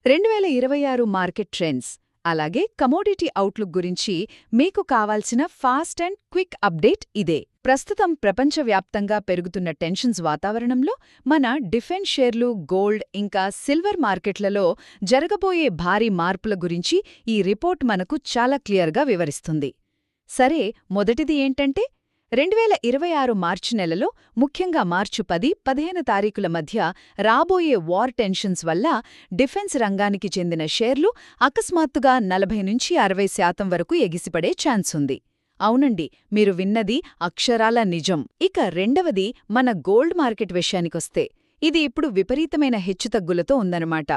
2026 market trends అలాగే commodity outlook గురించి మీకు కావాల్సిన ఫాస్ట్ అండ్ క్విక్ అప్డేట్ ఇదే. ప్రస్తుతం ప్రపంచవ్యాప్తంగా పెరుగుతున్న టెన్షన్స్ వాతావరణంలో మన డిఫెన్స్ షేర్లు, గోల్డ్ ఇంకా సిల్వర్ మార్కెట్లలో జరగబోయే భారీ మార్పుల గురించి ఈ రిపోర్ట్ మనకు చాలా క్లియర్గా వివరిస్తుంది. సరే, మొదటిది ఏంటంటే 2026 మార్చి నెలలో, ముఖ్యంగా మార్చి 10-15 తారీఖుల మధ్య రాబోయే వార్ టెన్షన్స్ వల్ల డిఫెన్స్ రంగానికి చెందిన షేర్లు అకస్మాత్తుగా 40-60% వరకు ఎగిసిపడే ఛాన్స్ ఉంది. అవునండి, మీరు విన్నది అక్షరాల నిజం. ఇక రెండవది మన గోల్డ్ మార్కెట్ విషయానికొస్తే, ఇది ఇప్పుడు విపరీతమైన హెచ్చుతగ్గులతో ఉందన్నమాట.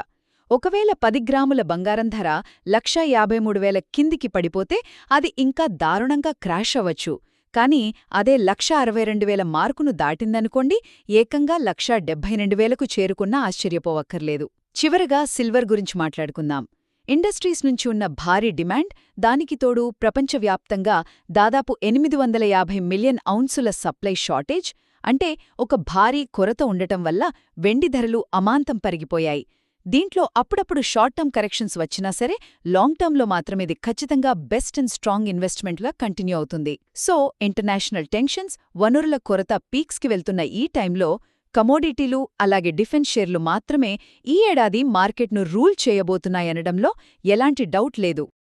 ఒకవేళ 10 గ్రాముల బంగారం ధర 1,53,000 కిందికి పడిపోతే అది ఇంకా దారుణంగా క్రాష్ అవ్వచ్చు. కానీ అదే 1,62,000 మార్కును దాటిందనుకోండి, ఏకంగా 1,72,000కు చేరుకున్నా ఆశ్చర్యపోవక్కర్లేదు. చివరగా సిల్వర్ గురించి మాట్లాడుకుందాం. ఇండస్ట్రీస్ నుంచి ఉన్న భారీ డిమాండ్, దానికి తోడు ప్రపంచవ్యాప్తంగా దాదాపు 850 మిలియన్ ఔన్సుల సప్లై షార్టేజ్, అంటే ఒక భారీ కొరత ఉండటం వల్ల వెండి ధరలు అమాంతం పెరిగిపోయాయి. దీంట్లో అప్పుడప్పుడు షార్ట్ టర్మ్ కరెక్షన్స్ వచ్చినా సరే, లాంగ్ టర్మ్లో మాత్రం ఇది ఖచ్చితంగా బెస్ట్ అండ్ స్ట్రాంగ్ ఇన్వెస్ట్మెంట్గా కంటిన్యూ అవుతుంది. సో ఇంటర్నేషనల్ టెన్షన్స్, వనరుల కొరత పీక్స్కి వెళ్తున్న ఈ టైంలో కమోడిటీలు అలాగే డిఫెన్స్ షేర్లు మాత్రమే ఈ ఏడాది మార్కెట్ను రూల్ చేయబోతున్నాయనడంలో ఎలాంటి డౌట్ లేదు.